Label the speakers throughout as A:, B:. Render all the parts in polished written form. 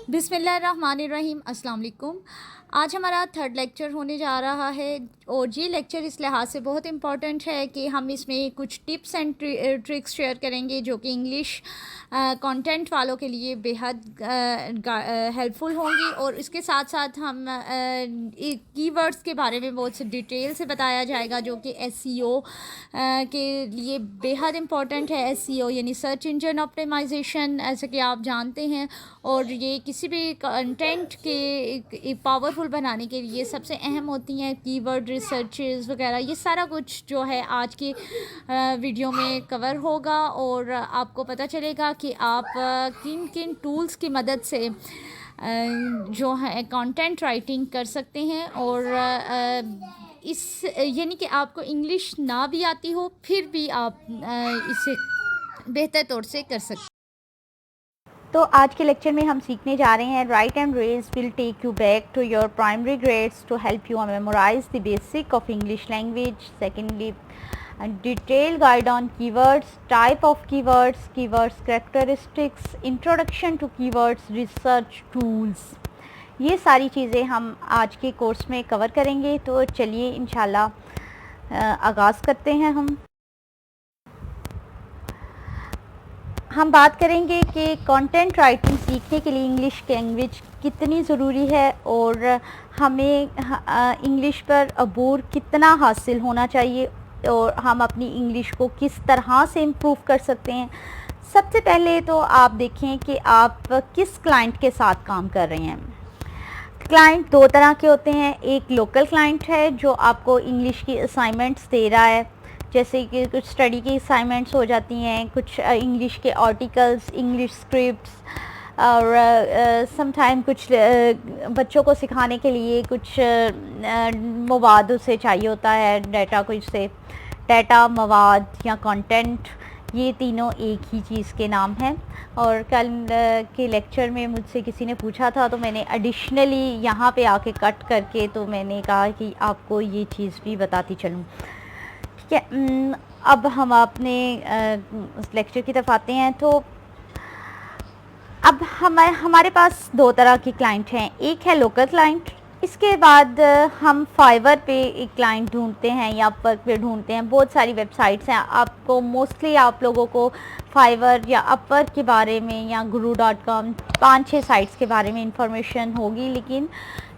A: बिस्मिल्लाहिर्रहमानिर्रहीम अस्सलाम वालेकुम। आज हमारा थर्ड लेक्चर होने जा रहा है और ये लेक्चर इस लिहाज से बहुत इम्पॉर्टेंट है कि हम इसमें कुछ टिप्स एंड ट्रिक्स शेयर करेंगे जो कि इंग्लिश कंटेंट वालों के लिए बेहद हेल्पफुल होंगी, और इसके साथ साथ हम कीवर्ड्स के बारे में बहुत से डिटेल से बताया जाएगा जो कि एसईओ के लिए बेहद इम्पॉर्टेंट है। एसईओ यानी सर्च इंजन ऑप्टिमाइजेशन, ऐसे कि आप जानते हैं, और ये किसी भी कंटेंट के पावरफुल बनाने के लिए सबसे अहम होती हैं कीवर्ड रिसर्चेस वगैरह। ये सारा कुछ जो है आज की वीडियो में कवर होगा और आपको पता चलेगा कि आप किन किन टूल्स की मदद से जो है कंटेंट राइटिंग कर सकते हैं, और इस यानी कि आपको इंग्लिश ना भी आती हो फिर भी आप इसे बेहतर तौर से कर सकते हैं।
B: तो आज के लेक्चर में हम सीखने जा रहे हैं write and raise will take you back to your primary grades to help you memorize the basic of English language. Secondly, detail guide on keywords, type of keywords, keywords characteristics, introduction to keywords, research tools. ये सारी चीज़ें हम आज के course में cover करेंगे। तो चलिए इंशाल्लाह आगाज़ करते हैं। हम बात करेंगे कि कंटेंट राइटिंग सीखने के लिए इंग्लिश लैंग्वेज कितनी ज़रूरी है और हमें इंग्लिश पर अबूर कितना हासिल होना चाहिए और हम अपनी इंग्लिश को किस तरह से इम्प्रूव कर सकते हैं। सबसे पहले तो आप देखें कि आप किस क्लाइंट के साथ काम कर रहे हैं। क्लाइंट दो तरह के होते हैं। एक लोकल क्लाइंट है जो आपको इंग्लिश की असाइनमेंट्स दे रहा है, जैसे कि कुछ स्टडी की असाइनमेंट्स हो जाती हैं, कुछ इंग्लिश के आर्टिकल्स, इंग्लिश स्क्रिप्ट्स, और समटाइम कुछ बच्चों को सिखाने के लिए कुछ मवाद उसे चाहिए होता है, डाटा, कुछ से डाटा, मवाद या कंटेंट। ये तीनों एक ही चीज़ के नाम हैं। और कल के लेक्चर में मुझसे किसी ने पूछा था तो मैंने एडिशनली यहाँ पे आके कट करके तो मैंने कहा कि आपको ये चीज़ भी बताती चलूँ। ठीक है, अब हम अपने लेक्चर की तरफ आते हैं। तो अब हमारे पास दो तरह के क्लाइंट हैं। एक है लोकल क्लाइंट, इसके बाद हम फाइवर पे एक क्लाइंट ढूंढते हैं या अपवर्क पे ढूंढते हैं। बहुत सारी वेबसाइट्स हैं, आपको मोस्टली आप लोगों को फाइवर या अपवर्क के बारे में या guru.com 5-6 साइट्स के बारे में इंफॉर्मेशन होगी, लेकिन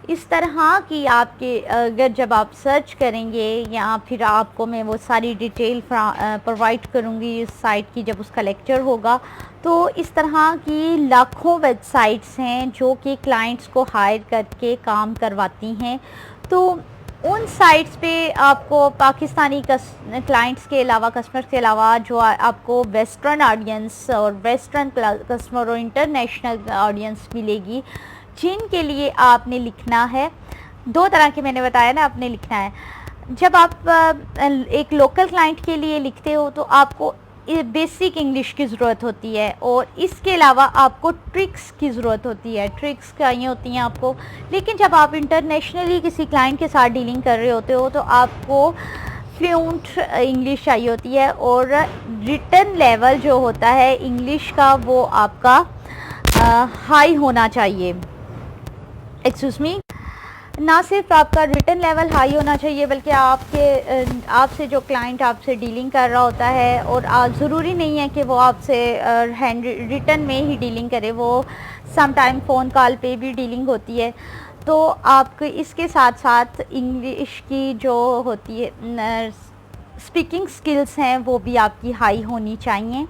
B: इस तरह की आपके अगर जब आप सर्च करेंगे या फिर आपको मैं वो सारी डिटेल प्रोवाइड करूँगी इस साइट की जब उसका लेक्चर होगा, तो इस तरह की लाखों वेबसाइट्स हैं जो कि क्लाइंट्स को हायर करके काम करवाती हैं। तो उन साइट्स पे आपको पाकिस्तानी क्लाइंट्स के अलावा, कस्टमर्स के अलावा, जो आपको वेस्टर्न ऑडियंस और वेस्टर्न कस्टमर और इंटरनेशनल ऑडियंस मिलेगी, जिनके लिए आपने लिखना है। दो तरह के मैंने बताया ना, आपने लिखना है। जब आप एक लोकल क्लाइंट के लिए लिखते हो तो आपको बेसिक इंग्लिश की ज़रूरत होती है, और इसके अलावा आपको ट्रिक्स की ज़रूरत होती है। ट्रिक्स चाहिए होती हैं आपको। लेकिन जब आप इंटरनेशनली किसी क्लाइंट के साथ डीलिंग कर रहे होते हो तो आपको फ्लूएंट इंग्लिश चाहिए होती है, और रिटन लेवल जो होता है इंग्लिश का वो आपका हाई होना चाहिए। एक्सक्यूज़ मी, ना सिर्फ आपका रिटन लेवल हाई होना चाहिए बल्कि आपसे जो क्लाइंट आपसे डीलिंग कर रहा होता है, और ज़रूरी नहीं है कि वो आपसे हैंड रिटन में ही डीलिंग करे, वो सम टाइम फ़ोन कॉल पे भी डीलिंग होती है। तो आपको इसके साथ साथ इंग्लिश की जो होती है स्पीकिंग स्किल्स हैं वो भी आपकी हाई होनी चाहिए।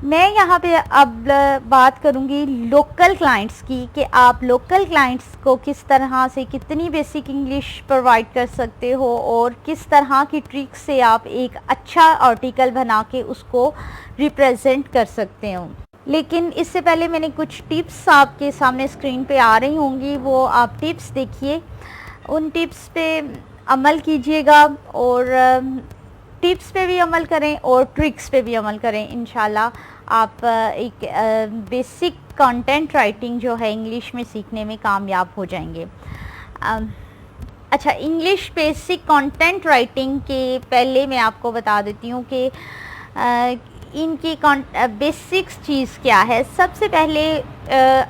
B: मैं यहाँ पे अब बात करूँगी लोकल क्लाइंट्स की, कि आप लोकल क्लाइंट्स को किस तरह से कितनी बेसिक इंग्लिश प्रोवाइड कर सकते हो और किस तरह की ट्रिक से आप एक अच्छा आर्टिकल बना के उसको रिप्रेजेंट कर सकते हो। लेकिन इससे पहले मैंने कुछ टिप्स आपके सामने स्क्रीन पे आ रही होंगी, वो आप टिप्स देखिए, उन टिप्स पे अमल कीजिएगा, और टिप्स पे भी अमल करें और ट्रिक्स पे भी अमल करें। इंशाल्लाह आप एक बेसिक कंटेंट राइटिंग जो है इंग्लिश में सीखने में कामयाब हो जाएंगे। अच्छा, इंग्लिश बेसिक कंटेंट राइटिंग के पहले मैं आपको बता देती हूँ कि इनकी बेसिक्स चीज़ क्या है। सबसे पहले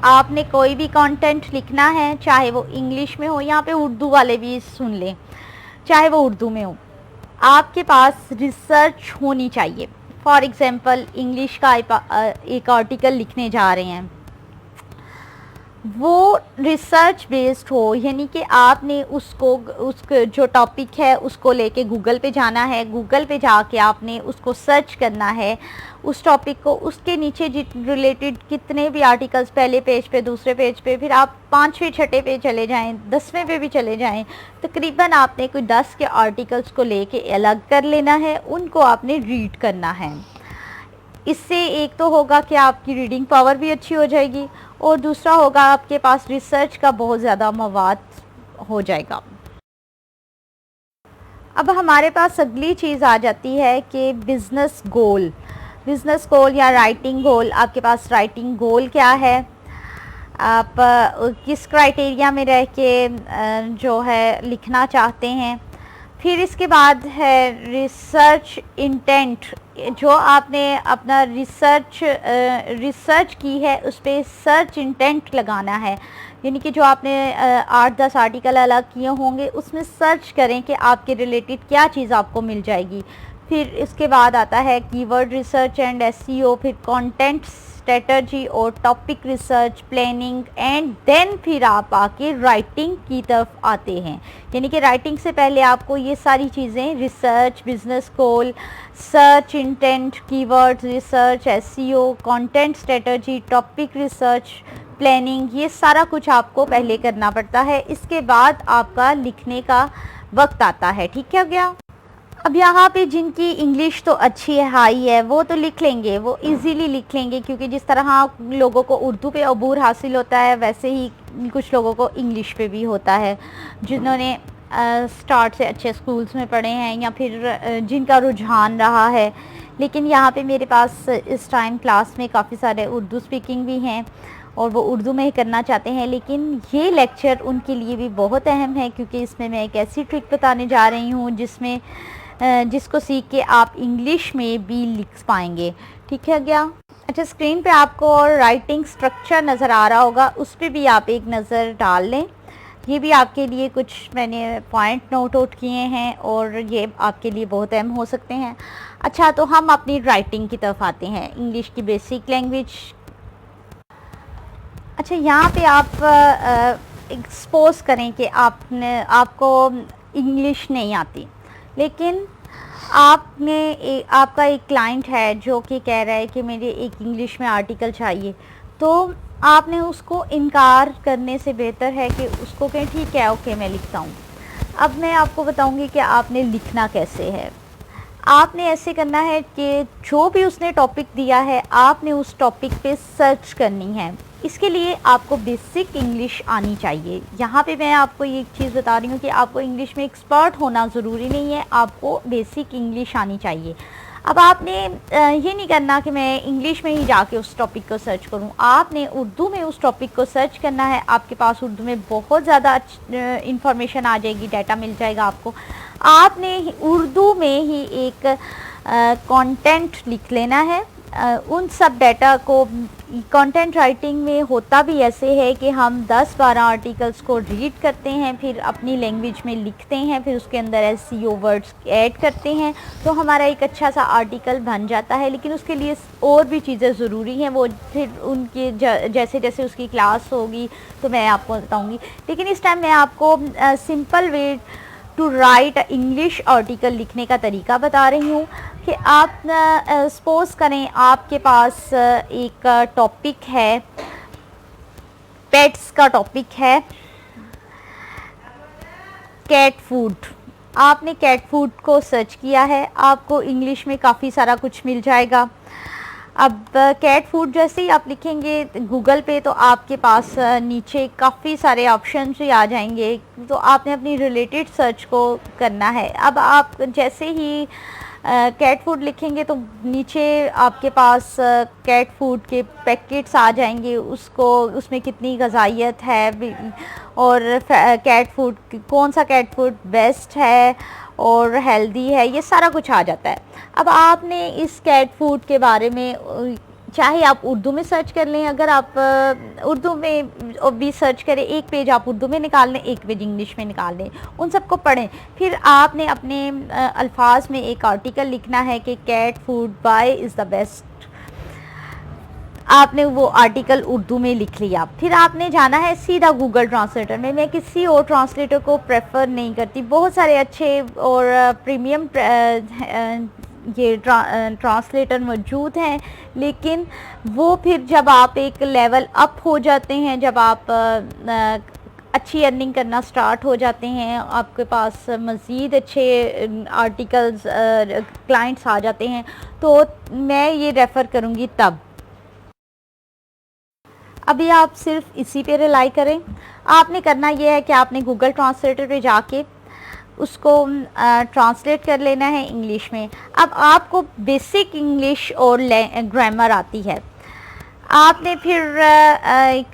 B: आपने कोई भी कंटेंट लिखना है, चाहे वो इंग्लिश में हो, यहाँ पे उर्दू वाले भी सुन लें, चाहे वो उर्दू में हो, आपके पास रिसर्च होनी चाहिए। फॉर एग्ज़ाम्पल इंग्लिश का एक आर्टिकल लिखने जा रहे हैं, वो रिसर्च बेस्ड हो, यानी कि आपने उसको जो टॉपिक है उसको लेके गूगल पे जाना है, गूगल पे जाके आपने उसको सर्च करना है, उस टॉपिक को, उसके नीचे रिलेटेड कितने भी आर्टिकल्स, पहले पेज पे, दूसरे पेज पे, फिर आप 5वें 6ठे पे चले जाएं, 10वें पे भी चले जाएं, तकरीबन आपने कोई 10 के आर्टिकल्स को लेके अलग कर लेना है, उनको आपने रीड करना है। इससे एक तो होगा कि आपकी रीडिंग पावर भी अच्छी हो जाएगी, और दूसरा होगा आपके पास रिसर्च का बहुत ज़्यादा मवाद हो जाएगा। अब हमारे पास अगली चीज़ आ जाती है कि बिज़नेस गोल या राइटिंग गोल। आपके पास राइटिंग गोल क्या है, आप किस क्राइटेरिया में रह के जो है लिखना चाहते हैं। फिर इसके बाद है रिसर्च इंटेंट, जो आपने अपना रिसर्च की है उस पर सर्च इंटेंट लगाना है, यानी कि जो आपने 8-10 आर्टिकल अलग किए होंगे उसमें सर्च करें कि आपके रिलेटेड क्या चीज़ आपको मिल जाएगी। फिर इसके बाद आता है कीवर्ड रिसर्च एंड एसईओ, फिर कंटेंट स्ट्रेटजी और topic research, planning, and then फिर आप आके राइटिंग की तरफ आते हैं। यानी कि राइटिंग से पहले आपको ये सारी चीज़ें, रिसर्च, बिजनेस गोल, search intent, keyword research, SEO, content strategy, topic research, planning, ये सारा कुछ आपको पहले करना पड़ता है। इसके बाद आपका लिखने का वक्त आता है। ठीक है गया। अब यहाँ पे जिनकी इंग्लिश तो अच्छी है, हाई है, वो तो लिख लेंगे, वो इजीली लिख लेंगे, क्योंकि जिस तरह लोगों को उर्दू पे अबूर हासिल होता है वैसे ही कुछ लोगों को इंग्लिश पे भी होता है, जिन्होंने स्टार्ट से अच्छे स्कूल्स में पढ़े हैं या फिर जिनका रुझान रहा है। लेकिन यहाँ पे मेरे पास इस टाइम क्लास में काफ़ी सारे उर्दू स्पीकिंग भी हैं और वो उर्दू में ही करना चाहते हैं, लेकिन ये लेक्चर उनके लिए भी बहुत अहम है, क्योंकि इसमें मैं एक ऐसी ट्रिक बताने जा रही हूँ जिसको सीख के आप इंग्लिश में भी लिख पाएंगे। ठीक है क्या। अच्छा, स्क्रीन पे आपको राइटिंग स्ट्रक्चर नज़र आ रहा होगा, उस पर भी आप एक नज़र डाल लें। ये भी आपके लिए कुछ मैंने पॉइंट नोट आउट किए हैं और ये आपके लिए बहुत अहम हो सकते हैं। अच्छा, तो हम अपनी राइटिंग की तरफ आते हैं, इंग्लिश की बेसिक लैंग्वेज। अच्छा, यहाँ पे आप एक्सपोज करें कि आपको इंग्लिश नहीं आती, लेकिन आपका एक क्लाइंट है जो कि कह रहा है कि मेरे एक इंग्लिश में आर्टिकल चाहिए, तो आपने उसको इनकार करने से बेहतर है कि उसको कहें ठीक है, ओके, मैं लिखता हूँ। अब मैं आपको बताऊँगी कि आपने लिखना कैसे है। आपने ऐसे करना है कि जो भी उसने टॉपिक दिया है आपने उस टॉपिक पे सर्च करनी है। इसके लिए आपको बेसिक इंग्लिश आनी चाहिए। यहाँ पे मैं आपको ये चीज़ बता रही हूँ कि आपको इंग्लिश में एक्सपर्ट होना ज़रूरी नहीं है, आपको बेसिक इंग्लिश आनी चाहिए। अब आपने ये नहीं करना कि मैं इंग्लिश में ही जाके उस टॉपिक को सर्च करूं, आपने उर्दू में उस टॉपिक को सर्च करना है। आपके पास उर्दू में बहुत ज़्यादा इंफॉर्मेशन आ जाएगी, डाटा मिल जाएगा आपको। आपने उर्दू में ही एक कंटेंट लिख लेना है। उन सब डाटा को कंटेंट राइटिंग में होता भी ऐसे है कि हम 10-12 आर्टिकल्स को रीड करते हैं, फिर अपनी लैंग्वेज में लिखते हैं, फिर उसके अंदर एसईओ वर्ड्स ऐड करते हैं, तो हमारा एक अच्छा सा आर्टिकल बन जाता है। लेकिन उसके लिए और भी चीज़ें ज़रूरी हैं, वो फिर उनकी जैसे जैसे उसकी क्लास होगी तो मैं आपको बताऊँगी। लेकिन इस टाइम मैं आपको simple way to write English article लिखने का तरीका बता रही हूँ कि आप सपोज़ करें आपके पास एक टॉपिक है, पेट्स का टॉपिक है, कैट फूड। आपने कैट फूड को सर्च किया है, आपको इंग्लिश में काफ़ी सारा कुछ मिल जाएगा। अब कैट फूड जैसे ही आप लिखेंगे गूगल पे तो आपके पास नीचे काफ़ी सारे ऑप्शन भी आ जाएंगे, तो आपने अपनी रिलेटेड सर्च को करना है। अब आप जैसे ही कैट फूड लिखेंगे तो नीचे आपके पास कैट फूड के पैकेट्स आ जाएंगे, उसमें कितनी ग़िज़ाइयत है और कैट फूड कौन सा कैट फूड बेस्ट है और हेल्दी है, ये सारा कुछ आ जाता है। अब आपने इस कैट फूड के बारे में चाहे आप उर्दू में सर्च कर लें, अगर आप उर्दू में भी सर्च करें, एक पेज आप उर्दू में निकाल लें, एक पेज इंग्लिश में निकाल लें, उन सबको पढ़ें। फिर आपने अपने अल्फाज में एक आर्टिकल लिखना है कि cat food buy is the best. आपने वो आर्टिकल उर्दू में लिख लिया, फिर आपने जाना है सीधा गूगल ट्रांसलेटर में। मैं किसी और ट्रांसलेटर को प्रेफर नहीं करती, बहुत सारे अच्छे और प्रीमियम ये ट्रांसलेटर मौजूद हैं, लेकिन वो फिर जब आप एक लेवल अप हो जाते हैं, जब आप अच्छी अर्निंग करना स्टार्ट हो जाते हैं, आपके पास मज़ीद अच्छे आर्टिकल्स क्लाइंट्स आ जाते हैं, तो मैं ये रेफ़र करूँगी तब। अभी आप सिर्फ इसी पे रिलाई करें। आपने करना ये है कि आपने गूगल ट्रांसलेटर पे जाके उसको ट्रांसलेट कर लेना है इंग्लिश में। अब आपको बेसिक इंग्लिश और ग्रामर आती है। आपने फिर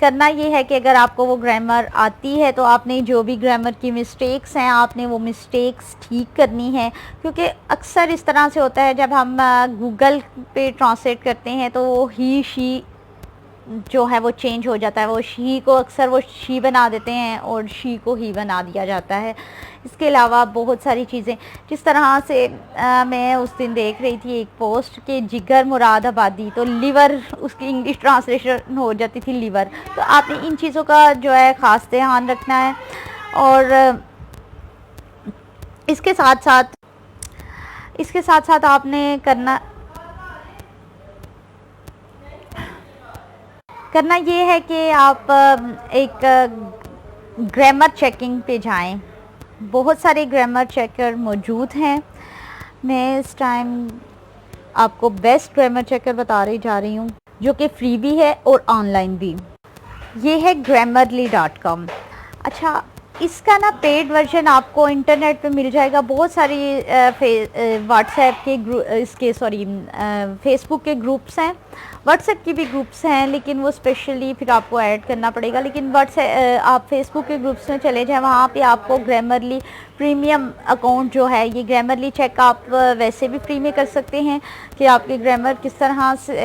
B: करना ये है कि अगर आपको वो ग्रामर आती है तो आपने जो भी ग्रामर की मिस्टेक्स हैं, आपने वो मिस्टेक्स ठीक करनी है, क्योंकि अक्सर इस तरह से होता है जब हम गूगल पे ट्रांसलेट करते हैं तो वो ही शी जो है वो चेंज हो जाता है। वो शी को अक्सर वो शी बना देते हैं और शी को ही बना दिया जाता है। इसके अलावा बहुत सारी चीज़ें, जिस तरह से मैं उस दिन देख रही थी एक पोस्ट के जिगर मुरादाबादी, तो लिवर उसकी इंग्लिश ट्रांसलेशन हो जाती थी लिवर। तो आपने इन चीज़ों का जो है ख़ास ध्यान रखना है। और इसके साथ साथ आपने करना ये है कि आप एक ग्रामर चेकिंग पे जाएं। बहुत सारे ग्रामर चेकर मौजूद हैं। मैं इस टाइम आपको बेस्ट ग्रामर चेकर बता जा रही हूँ, जो कि फ्री भी है और ऑनलाइन भी। ये है grammarly.com। अच्छा, इसका ना पेड वर्जन आपको इंटरनेट पे मिल जाएगा। बहुत सारी व्हाट्सएप के फेसबुक के ग्रुप्स हैं, व्हाट्सएप की भी ग्रुप्स हैं, लेकिन वो स्पेशली फिर आपको ऐड करना पड़ेगा। लेकिन आप फेसबुक के ग्रुप्स में चले जाएं, वहाँ पे आपको ग्रामरली प्रीमियम अकाउंट जो है, ये ग्रामरली चेक आप वैसे भी फ्री में कर सकते हैं कि आपकी ग्रामर किस तरह से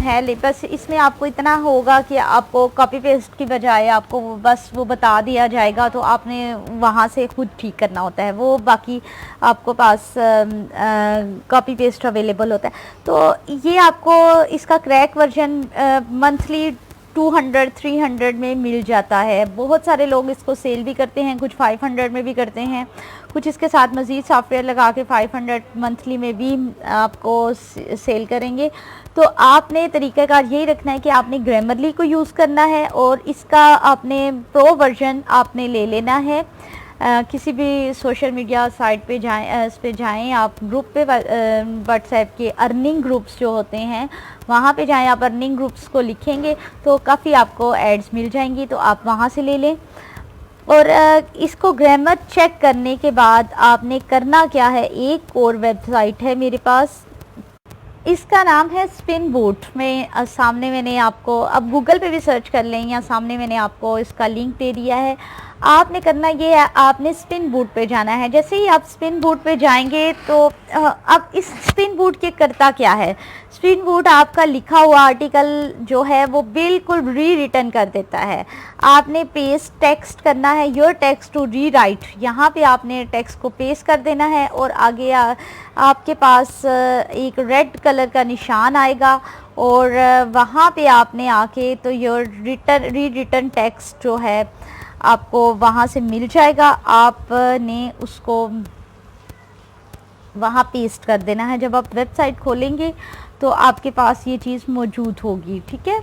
B: है। बस इसमें आपको इतना होगा कि आपको कॉपी पेस्ट की बजाय आपको बस वो बता दिया जाएगा, तो आपने वहाँ से खुद ठीक करना होता है। वो बाकी आपको पास कॉपी पेस्ट अवेलेबल होता है। तो ये आपको इसका क्रैक वर्जन मंथली 200-300 में मिल जाता है। बहुत सारे लोग इसको सेल भी करते हैं, कुछ 500 में भी करते हैं, कुछ इसके साथ मज़ीद सॉफ्टवेयर लगा के 500 मंथली में भी आपको सेल करेंगे। तो आपने तरीक़ाकार यही रखना है कि आपने ग्रामरली को यूज़ करना है और इसका आपने प्रो वर्जन आपने ले लेना है। किसी भी सोशल मीडिया साइट पे जाएं, आप ग्रुप पे व्हाट्सएप के अर्निंग ग्रुप्स जो होते हैं वहाँ पे जाएं, आप अर्निंग ग्रुप्स को लिखेंगे तो काफ़ी आपको एड्स मिल जाएंगी, तो आप वहाँ से ले लें। और इसको ग्रामर चेक करने के बाद आपने करना क्या है, एक और वेबसाइट है मेरे पास, इसका नाम है स्पिन बूट। में सामने मैंने आपको, अब गूगल पे भी सर्च कर लें या सामने मैंने आपको इसका लिंक दे दिया है। आपने करना ये है, आपने स्पिन बूट पे जाना है। जैसे ही आप स्पिन बूट पे जाएंगे तो अब इस स्पिन बूट के करता क्या है, स्पिन बूट आपका लिखा हुआ आर्टिकल जो है वो बिल्कुल रिटर्न कर देता है। आपने पेस्ट टेक्स्ट करना है, your text to rewrite, यहाँ पे आपने टेक्स्ट को पेस्ट कर देना है और आगे आपके पास एक रेड कलर का निशान आएगा और वहाँ पे आपने आके तो योर रिटर्न टेक्स्ट जो है आपको वहाँ से मिल जाएगा। आपने उसको वहाँ पेस्ट कर देना है। जब आप वेबसाइट खोलेंगे तो आपके पास ये चीज़ मौजूद होगी, ठीक है।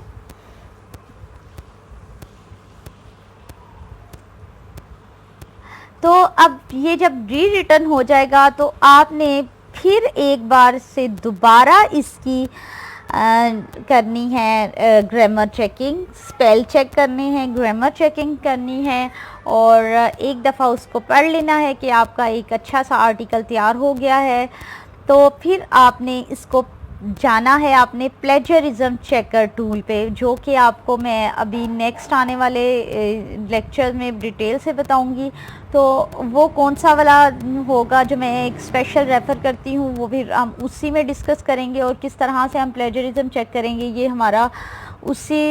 B: तो अब ये जब रिटर्न हो जाएगा तो आपने फिर एक बार से दोबारा इसकी करनी है ग्रामर चेकिंग, स्पेल चेक करने हैं, ग्रामर चेकिंग करनी है और एक दफ़ा उसको पढ़ लेना है कि आपका एक अच्छा सा आर्टिकल तैयार हो गया है। तो फिर आपने इसको जाना है आपने प्लेजरिज्म चेकर टूल पे, जो कि आपको मैं अभी नेक्स्ट आने वाले लेक्चर में डिटेल से बताऊंगी। तो वो कौन सा वाला होगा जो मैं एक स्पेशल रेफ़र करती हूँ, वो भी हम उसी में डिस्कस करेंगे, और किस तरह से हम प्लेजरिज्म चेक करेंगे ये हमारा उसी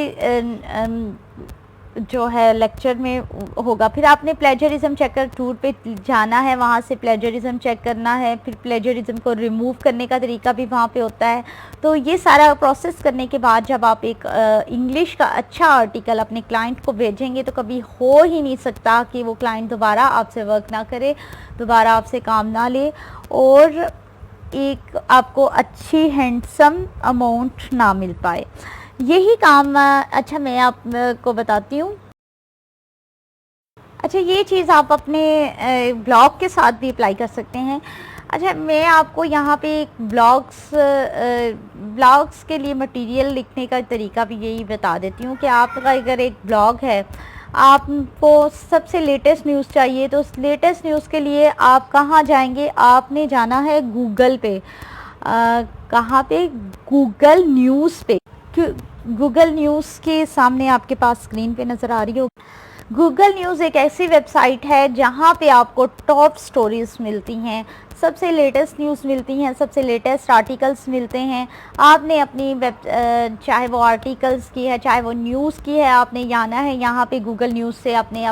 B: जो है लेक्चर में होगा। फिर आपने प्लेजरिज्म चेकर टूल पे जाना है, वहाँ से प्लेजरिज्म चेक करना है, फिर प्लेजरिज्म को रिमूव करने का तरीका भी वहाँ पे होता है। तो ये सारा प्रोसेस करने के बाद जब आप एक इंग्लिश का अच्छा आर्टिकल अपने क्लाइंट को भेजेंगे, तो कभी हो ही नहीं सकता कि वो क्लाइंट दोबारा आपसे वर्क ना करे, दोबारा आपसे काम ना ले, और एक आपको अच्छी हैंडसम अमाउंट ना मिल पाए। यही काम अच्छा मैं आपको बताती हूँ। अच्छा, ये चीज़ आप अपने ब्लॉग के साथ भी अप्लाई कर सकते हैं। अच्छा, मैं आपको यहाँ पे एक ब्लॉग्स के लिए मटेरियल लिखने का तरीका भी यही बता देती हूँ कि आपका अगर एक ब्लॉग है, आपको सबसे लेटेस्ट न्यूज़ चाहिए, तो उस लेटेस्ट न्यूज़ के लिए आप कहाँ जाएंगे? आपने जाना है गूगल पे। कहाँ पे? गूगल न्यूज़ पे। गूगल न्यूज़ के सामने आपके पास स्क्रीन पे नज़र आ रही हो। गूगल न्यूज़ एक ऐसी वेबसाइट है जहाँ पे आपको टॉप स्टोरीज़ मिलती हैं, सबसे लेटेस्ट न्यूज़ मिलती हैं, सबसे लेटेस्ट आर्टिकल्स मिलते हैं। आपने अपनी चाहे वो आर्टिकल्स की है, चाहे वो न्यूज़ की है, आपने जाना है यहाँ पे गूगल न्यूज़ से अपने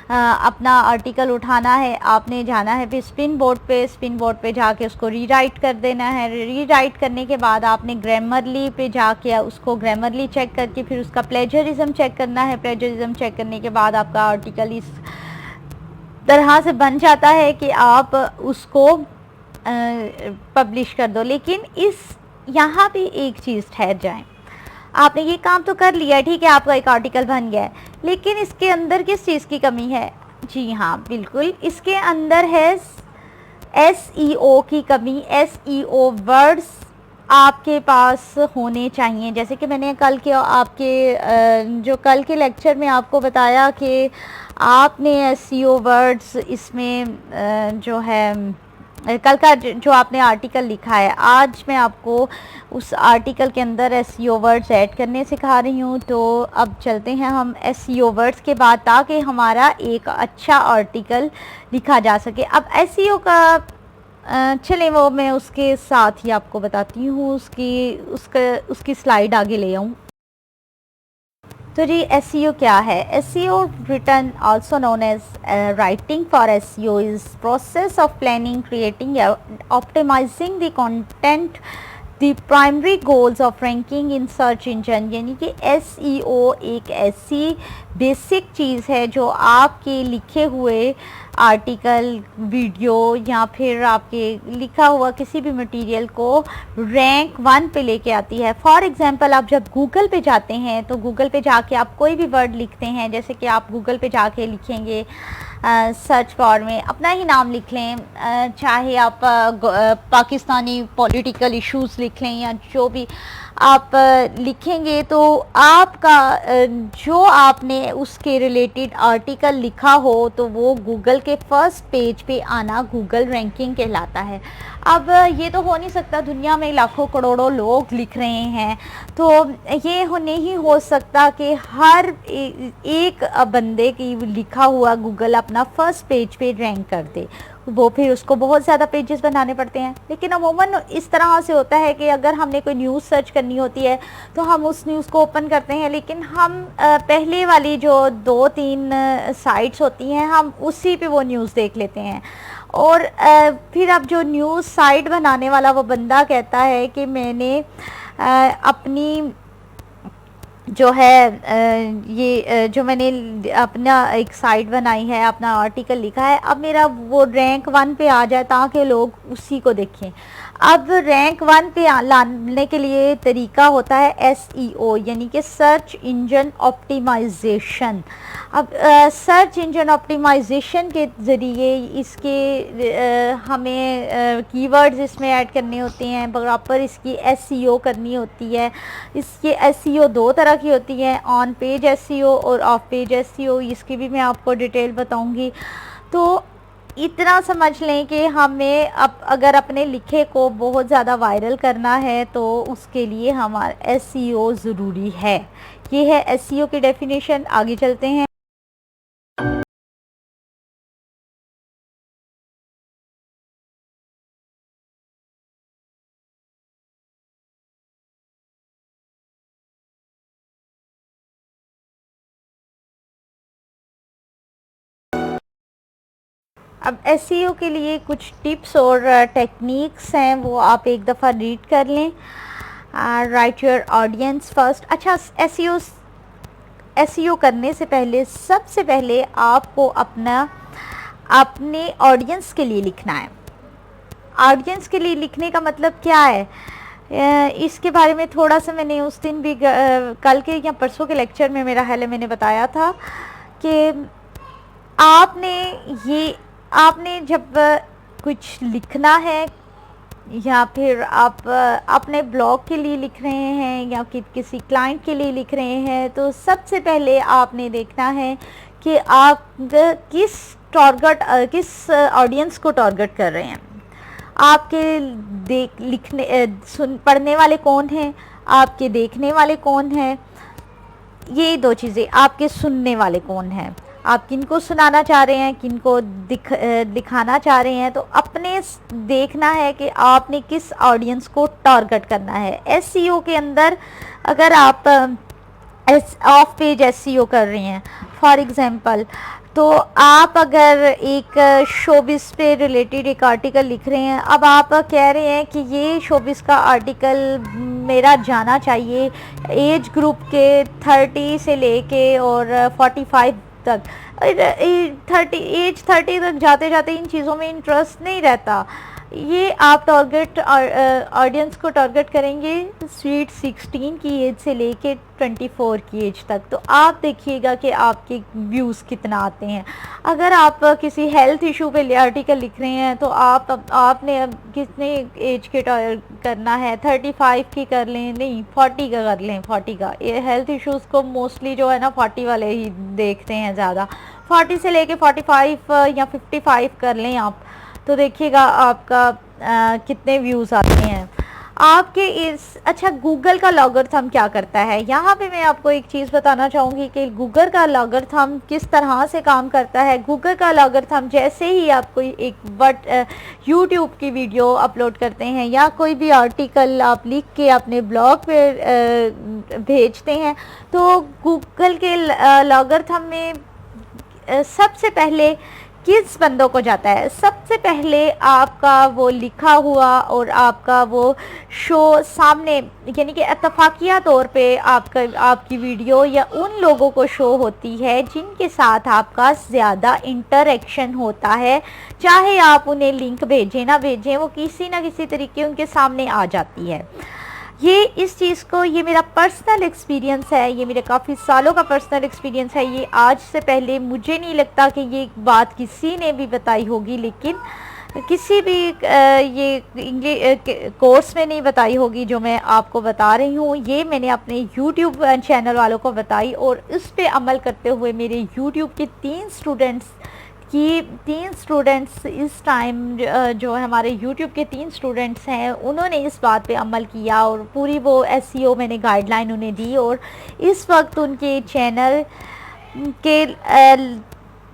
B: अपना आर्टिकल उठाना है, आपने जाना है फिर स्पिन बोर्ड पे जाके उसको रीराइट कर देना है। रीराइट करने के बाद आपने ग्रामरली पे जाके उसको ग्रामरली चेक करके फिर उसका प्लेजरिज्म चेक करना है। प्लेजरिज्म चेक करने के बाद आपका आर्टिकल इस तरह से बन जाता है कि आप उसको पब्लिश कर दो। लेकिन यहाँ पे एक चीज़ ठहर जाए, आपने ये काम तो कर लिया, ठीक है, आपका एक आर्टिकल बन गया है, लेकिन इसके अंदर किस चीज़ की कमी है? जी हाँ, बिल्कुल, इसके अंदर है SEO की कमी। SEO वर्ड्स आपके पास होने चाहिए। जैसे कि मैंने कल के लेक्चर में आपको बताया कि आपने SEO वर्ड्स इसमें जो है कल का जो आपने आर्टिकल लिखा है, आज मैं आपको उस आर्टिकल के अंदर SEO वर्ड्स ऐड करने सिखा रही हूँ। तो अब चलते हैं हम SEO वर्ड्स के बाद, ताकि हमारा एक अच्छा आर्टिकल लिखा जा सके। अब SEO का चलें वो मैं उसके साथ ही आपको बताती हूँ, उसकी स्लाइड आगे ले आऊँ। तो जी SEO क्या है? SEO written also known as writing for SEO is process of planning, creating, optimizing the content, the primary goals of ranking in search engine। यानी कि SEO एक ऐसी बेसिक चीज़ है जो आपके लिखे हुए आर्टिकल, वीडियो या फिर आपके लिखा हुआ किसी भी मटेरियल को रैंक 1 पे लेके आती है। फॉर एग्जांपल, आप जब गूगल पे जाते हैं तो गूगल पे जाके आप कोई भी वर्ड लिखते हैं, जैसे कि आप गूगल पे जाके लिखेंगे सर्च बार में अपना ही नाम लिख लें, चाहे आप पाकिस्तानी पॉलिटिकल इश्यूज़ लिख लें या जो भी आप लिखेंगे, तो आपका जो आपने उसके रिलेटेड आर्टिकल लिखा हो तो वो गूगल के फर्स्ट पेज पे आना गूगल रैंकिंग कहलाता है। अब ये तो हो नहीं सकता, दुनिया में लाखों करोड़ों लोग लिख रहे हैं, तो ये नहीं हो सकता कि हर एक बंदे की लिखा हुआ गूगल अपना फर्स्ट पेज पे रैंक कर दे, वो फिर उसको बहुत ज़्यादा पेजेस बनाने पड़ते हैं। लेकिन अमूमन इस तरह से होता है कि अगर हमने कोई न्यूज़ सर्च करनी होती है तो हम उस न्यूज़ को ओपन करते हैं, लेकिन हम पहले वाली जो 2-3 साइट्स होती हैं हम उसी पे वो न्यूज़ देख लेते हैं। और फिर अब जो न्यूज़ साइट बनाने वाला वो बंदा कहता है कि मैंने अपनी जो है ये जो मैंने अपना एक साइट बनाई है, अपना आर्टिकल लिखा है, अब मेरा वो रैंक 1 पे आ जाए ताकि लोग उसी को देखें। अब रैंक 1 पे लाने के लिए तरीका होता है SEO, यानी कि सर्च इंजन ऑप्टिमाइजेशन। अब सर्च इंजन ऑप्टिमाइजेशन के ज़रिए इसके हमें कीवर्ड्स इसमें ऐड करने होते हैं, प्रॉपर इसकी SEO करनी होती है। इसकी SEO 2 तरह की होती है, ऑन पेज SEO और ऑफ पेज SEO। इसकी भी मैं आपको डिटेल बताऊंगी। तो इतना समझ लें कि हमें अगर अपने लिखे को बहुत ज़्यादा वायरल करना है तो उसके लिए हमारा एसईओ ज़रूरी है। ये है एसईओ की डेफिनेशन। आगे चलते हैं। अब एसईओ के लिए कुछ टिप्स और टेक्निक्स हैं, वो आप एक दफ़ा रीड कर लें। Right your audience first. अच्छा, एसईओ करने से पहले सबसे पहले आपको अपने ऑडियंस के लिए लिखना है। ऑडियंस के लिए लिखने का मतलब क्या है, इसके बारे में थोड़ा सा मैंने उस दिन भी कल के या परसों के लेक्चर में मेरा ख्याल है मैंने बताया था कि आपने जब कुछ लिखना है या फिर आप अपने ब्लॉग के लिए लिख रहे हैं या किसी क्लाइंट के लिए लिख रहे हैं, तो सबसे पहले आपने देखना है कि आप किस ऑडियंस को टारगेट कर रहे हैं। आपके पढ़ने वाले कौन हैं, आपके देखने वाले कौन हैं, ये दो चीज़ें। आपके सुनने वाले कौन हैं, आप किनको सुनाना चाह रहे हैं, किनको दिखाना चाह रहे हैं। तो अपने देखना है कि आपने किस ऑडियंस को टारगेट करना है। एसईओ के अंदर अगर आप ऑफ पेज एसईओ कर रहे हैं फॉर एग्जांपल, तो आप अगर एक शोबिस पे रिलेटेड एक आर्टिकल लिख रहे हैं, अब आप कह रहे हैं कि ये शोबिस का आर्टिकल मेरा जाना चाहिए एज ग्रुप के 30 से लेके और 45 तक। एज 30 तक जाते जाते इन चीज़ों में इंटरेस्ट नहीं रहता। ये आप टारगेट ऑडियंस को टारगेट करेंगे स्वीट 16 की एज से लेके 24 की एज तक। तो आप देखिएगा कि आपके व्यूज़ कितना आते हैं। अगर आप किसी हेल्थ इशू पे आर्टिकल लिख रहे हैं तो आपने अब कितने एज के करना है, 35 की कर लें, नहीं 40 का कर लें। 40 का, ये हेल्थ इश्यूज़ को मोस्टली जो है ना 40 वाले ही देखते हैं ज़्यादा। 40 से लेके 45 या 55 कर लें आप, तो देखिएगा आपका कितने व्यूज़ आते हैं आपके अच्छा, गूगल का लॉगरिथम क्या करता है, यहाँ पे मैं आपको एक चीज़ बताना चाहूँगी कि गूगल का लॉगरिथम किस तरह से काम करता है। गूगल का लॉगरिथम जैसे ही आप कोई एक यूट्यूब की वीडियो अपलोड करते हैं या कोई भी आर्टिकल आप लिख के अपने ब्लॉग पे भेजते हैं, तो गूगल के लॉगरिथम में सबसे पहले किस बंदों को जाता है। सबसे पहले आपका वो लिखा हुआ और आपका वो शो सामने, यानी कि इत्तफाकिया तौर पे आपकी वीडियो या उन लोगों को शो होती है जिनके साथ आपका ज़्यादा इंटरेक्शन होता है। चाहे आप उन्हें लिंक भेजें ना भेजें, वो किसी ना किसी तरीके उनके सामने आ जाती है। इस चीज़ को, ये मेरा पर्सनल एक्सपीरियंस है, ये मेरे काफ़ी सालों का पर्सनल एक्सपीरियंस है। ये आज से पहले मुझे नहीं लगता कि ये बात किसी ने भी बताई होगी, लेकिन किसी भी ये इंग्लिश कोर्स में नहीं बताई होगी जो मैं आपको बता रही हूँ। ये मैंने अपने यूट्यूब चैनल वालों को बताई और इस पे अमल करते हुए मेरे यूट्यूब के 3 स्टूडेंट्स इस टाइम जो हमारे YouTube के 3 स्टूडेंट्स हैं, उन्होंने इस बात पे अमल किया और पूरी वो एसईओ मैंने गाइडलाइन उन्हें दी और इस वक्त उनके चैनल के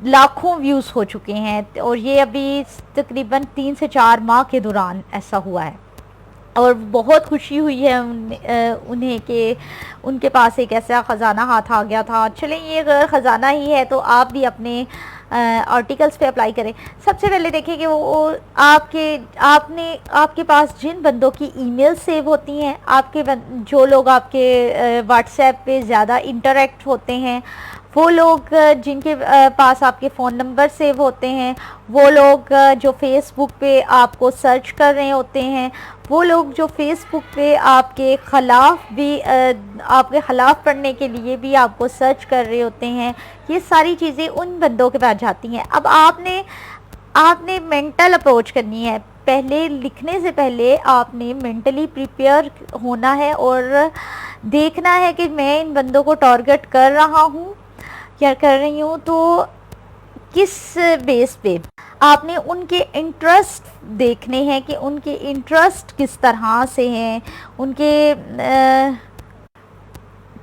B: लाखों व्यूज़ हो चुके हैं। और ये अभी तकरीबन 3 से 4 माह के दौरान ऐसा हुआ है और बहुत खुशी हुई है उन्हें कि उनके पास एक ऐसा ख़जाना हाथ आ गया था। चलें, ये अगर ख़जाना ही है तो आप भी अपने आर्टिकल्स पे अप्लाई करें। सबसे पहले देखिए कि वो आपके पास जिन बंदों की ईमेल सेव होती हैं, जो लोग आपके व्हाट्सएप पे ज़्यादा इंटरेक्ट होते हैं, वो लोग जिनके पास आपके फ़ोन नंबर सेव होते हैं, वो लोग जो फेसबुक पे आपको सर्च कर रहे होते हैं, वो लोग जो फेसबुक पे आपके ख़िलाफ़ पढ़ने के लिए भी आपको सर्च कर रहे होते हैं, ये सारी चीज़ें उन बंदों के पास जाती हैं। अब आपने मेंटल अप्रोच करनी है। पहले लिखने से पहले आपने मेंटली प्रिपेयर होना है और देखना है कि मैं इन बंदों को टारगेट कर रहा हूँ या कर रही हूँ तो किस बेस पे। आपने उनके इंटरेस्ट देखने हैं कि उनके इंटरेस्ट किस तरह से हैं, उनके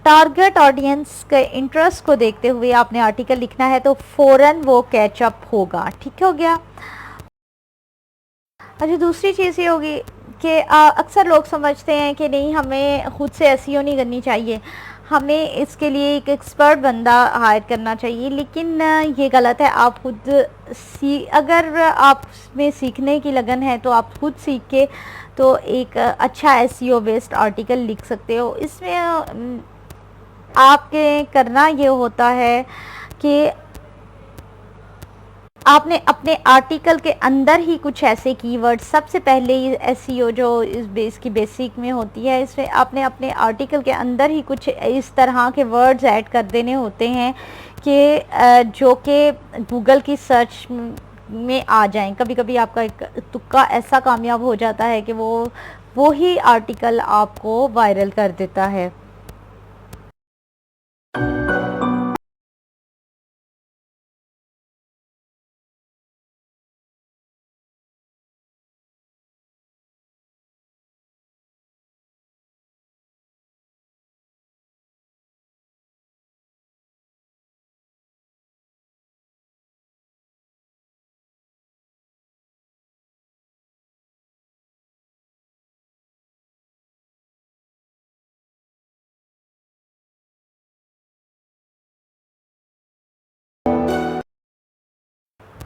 B: टारगेट ऑडियंस के इंटरेस्ट को देखते हुए आपने आर्टिकल लिखना है, तो फ़ौरन वो कैचअप होगा। ठीक हो गया। अच्छा, दूसरी चीज़ ये होगी कि अक्सर लोग समझते हैं कि नहीं, हमें खुद से एसईओ नहीं करनी चाहिए, हमें इसके लिए एक एक्सपर्ट बंदा हायर करना चाहिए। लेकिन ये गलत है। आप खुद अगर आप में सीखने की लगन है तो आप खुद सीख के तो एक अच्छा एसईओ बेस्ड आर्टिकल लिख सकते हो। इसमें आपके करना ये होता है कि आपने अपने आर्टिकल के अंदर ही कुछ ऐसे कीवर्ड, सबसे पहले एसईओ जो इस की बेसिक में होती है, इसमें आपने अपने आर्टिकल के अंदर ही कुछ इस तरह के वर्ड्स ऐड कर देने होते हैं कि जो कि गूगल की सर्च में आ जाएं। कभी कभी आपका एक तुक्का ऐसा कामयाब हो जाता है कि वो ही आर्टिकल आपको वायरल कर देता है।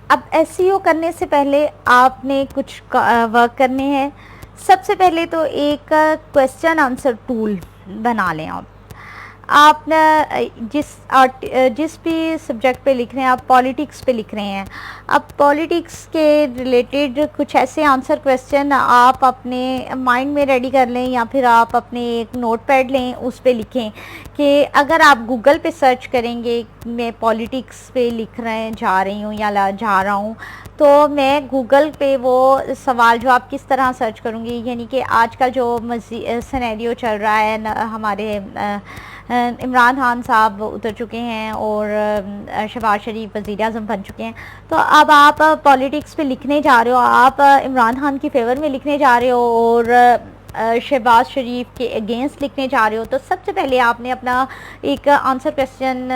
B: अब एसईओ करने से पहले आपने कुछ वर्क करने हैं। सबसे पहले तो एक क्वेश्चन आंसर टूल बना लें। आप जिस भी सब्जेक्ट पे लिख रहे हैं, आप पॉलिटिक्स पे लिख रहे हैं, अब पॉलिटिक्स के रिलेटेड कुछ ऐसे आंसर क्वेश्चन आप अपने माइंड में रेडी कर लें, या फिर आप अपने एक नोट पैड लें, उस पे लिखें कि अगर आप गूगल पे सर्च करेंगे, मैं पॉलिटिक्स पे लिख जा रही हूँ या जा रहा हूँ, तो मैं गूगल पे वो सवाल जवाब किस तरह सर्च करूँगी। यानी कि आजकल जो सिनेरियो चल रहा है, हमारे इमरान खान साहब उतर चुके हैं और शहबाज शरीफ वज़ीर आज़म बन चुके हैं, तो अब आप पॉलिटिक्स पे लिखने जा रहे हो, आप इमरान खान की फेवर में लिखने जा रहे हो और शहबाज शरीफ के अगेंस्ट लिखने जा रहे हो, तो सबसे पहले आपने अपना एक आंसर क्वेश्चन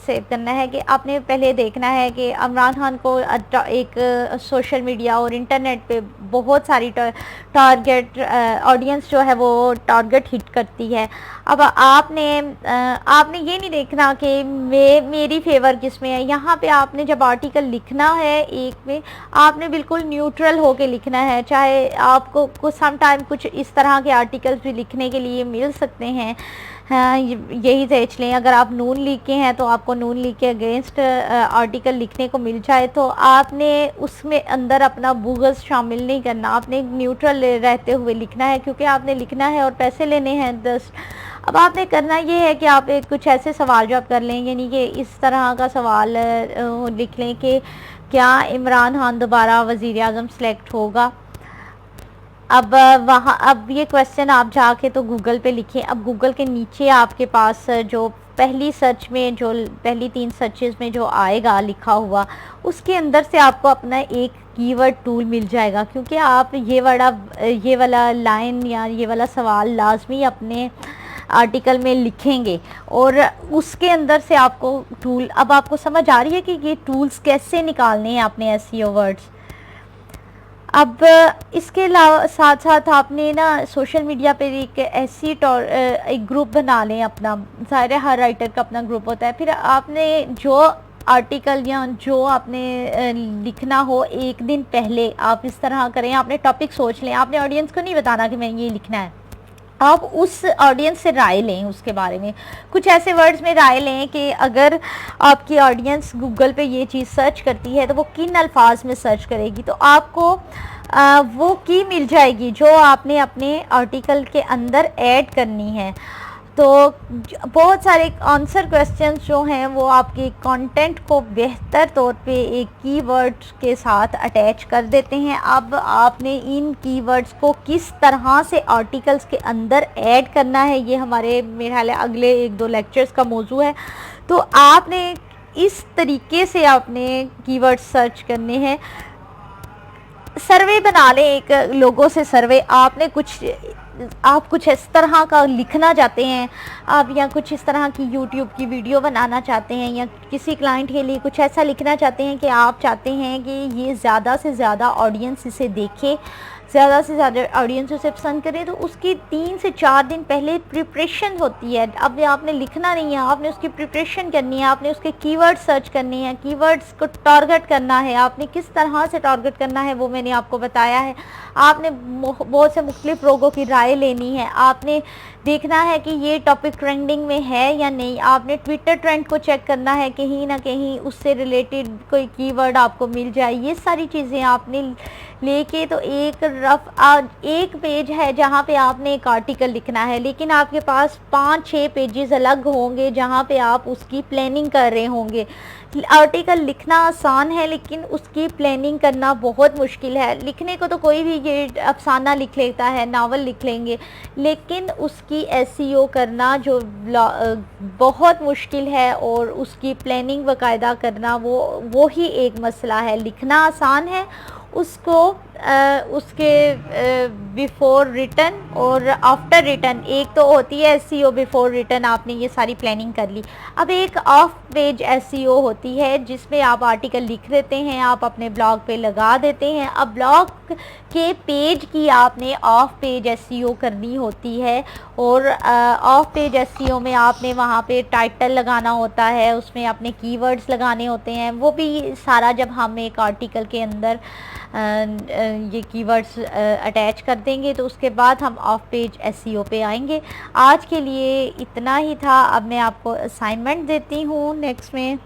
B: सेव करना है कि आपने पहले देखना है कि इमरान खान को एक सोशल मीडिया और इंटरनेट पे बहुत सारी टारगेट ऑडियंस जो है वो टारगेट हिट करती है। अब आपने ये नहीं देखना कि मेरी फेवर किस में है। यहाँ पे आपने जब आर्टिकल लिखना है एक में, आपने बिल्कुल न्यूट्रल होके लिखना है। चाहे आपको कुछ सम टाइम कुछ इस तरह के आर्टिकल्स भी लिखने के लिए मिल सकते हैं, हाँ, यही सोच लें अगर आप नून लीग के हैं तो आपको नून लीग के अगेंस्ट आर्टिकल लिखने को मिल जाए, तो आपने उसमें अंदर अपना बुग़्ज़ शामिल नहीं करना, आपने न्यूट्रल रहते हुए लिखना है, क्योंकि आपने लिखना है और पैसे लेने हैं 10। अब आपने करना ये है कि आप एक कुछ ऐसे सवाल जवाब कर लें, यानी कि इस तरह का सवाल लिख लें कि क्या इमरान खान दोबारा वज़ीर आज़म सेलेक्ट होगा। अब ये क्वेश्चन आप जाके तो गूगल पे लिखें। अब गूगल के नीचे आपके पास जो पहली सर्च में, जो पहली 3 सर्चेस में जो आएगा लिखा हुआ, उसके अंदर से आपको अपना एक कीवर्ड टूल मिल जाएगा, क्योंकि आप ये वाला लाइन या ये वाला सवाल लाजमी अपने आर्टिकल में लिखेंगे और उसके अंदर से आपको टूल, अब आपको समझ आ रही है कि ये टूल्स कैसे निकालने हैं अपने एसईओ वर्ड्स। अब इसके अलावा साथ साथ आपने ना सोशल मीडिया पे एक ग्रुप बना लें अपना। सारे हर राइटर का अपना ग्रुप होता है। फिर आपने जो आर्टिकल या जो आपने लिखना हो, एक दिन पहले आप इस तरह करें, आपने टॉपिक सोच लें। आपने ऑडियंस को नहीं बताना कि मैं ये लिखना है, आप उस ऑडियंस से राय लें उसके बारे में। कुछ ऐसे वर्ड्स में राय लें कि अगर आपकी ऑडियंस गूगल पे ये चीज़ सर्च करती है तो वो किन अल्फाज में सर्च करेगी, तो आपको वो की मिल जाएगी जो आपने अपने आर्टिकल के अंदर ऐड करनी है। तो बहुत सारे आंसर क्वेश्चंस जो हैं वो आपके कंटेंट को बेहतर तौर पे एक कीवर्ड्स के साथ अटैच कर देते हैं। अब आपने इन कीवर्ड्स को किस तरह से आर्टिकल्स के अंदर ऐड करना है, ये हमारे मेरे ख्याल है अगले 1-2 लेक्चर्स का मौजू है। तो आपने इस तरीके से आपने कीवर्ड्स सर्च करने हैं। सर्वे बना लें, एक लोगों से सर्वे, आप कुछ इस तरह का लिखना चाहते हैं आप, या कुछ इस तरह की यूट्यूब की वीडियो बनाना चाहते हैं, या किसी क्लाइंट के लिए कुछ ऐसा लिखना चाहते हैं कि आप चाहते हैं कि ये ज़्यादा से ज़्यादा ऑडियंस इसे देखे, ज़्यादा से ज़्यादा ऑडियंस उसे पसंद करे, तो उसकी 3 से 4 दिन पहले प्रिपरेशन होती है। अब आपने लिखना नहीं है, आपने उसकी प्रिपरेशन करनी है, आपने उसके कीवर्ड सर्च करने हैं, कीवर्ड्स को टारगेट करना है। आपने किस तरह से टारगेट करना है वो मैंने आपको बताया है। आपने बहुत से मुख्तलिफ लोगों की राय लेनी है, आपने देखना है कि ये टॉपिक ट्रेंडिंग में है या नहीं, आपने ट्विटर ट्रेंड को चेक करना है, कहीं ना कहीं उससे रिलेटेड कोई कीवर्ड आपको मिल जाए। ये सारी चीज़ें आपने लेके, तो एक पेज है जहाँ पे आपने एक आर्टिकल लिखना है, लेकिन आपके पास 5-6 पेजेस अलग होंगे जहाँ पे आप उसकी प्लानिंग कर रहे होंगे। आर्टिकल लिखना आसान है लेकिन उसकी प्लानिंग करना बहुत मुश्किल है। लिखने को तो कोई भी ये अफसाना लिख लेता है, नावल लिख लेंगे, लेकिन उसकी एसईओ करना जो बहुत मुश्किल है, और उसकी प्लानिंग बाकायदा करना वो ही एक मसला है। लिखना आसान है, उसको उसके बिफ़ोर रिटन और आफ्टर रिटन, एक तो होती है एसईओ बिफ़ोर रिटन, आपने ये सारी प्लानिंग कर ली। अब एक ऑफ पेज एसईओ होती है जिसमें आप आर्टिकल लिख देते हैं, आप अपने ब्लॉग पे लगा देते हैं। अब ब्लॉग के पेज की आपने ऑफ पेज एसईओ करनी होती है, और ऑफ पेज एसईओ में आपने वहाँ पे टाइटल लगाना होता है, उसमें अपने कीवर्ड्स लगाने होते हैं। वो भी सारा जब हम एक आर्टिकल के अंदर ये कीवर्ड्स अटैच कर देंगे तो उसके बाद हम ऑफ पेज एसईओ पे आएंगे। आज के लिए इतना ही था। अब मैं आपको असाइनमेंट देती हूँ नेक्स्ट में।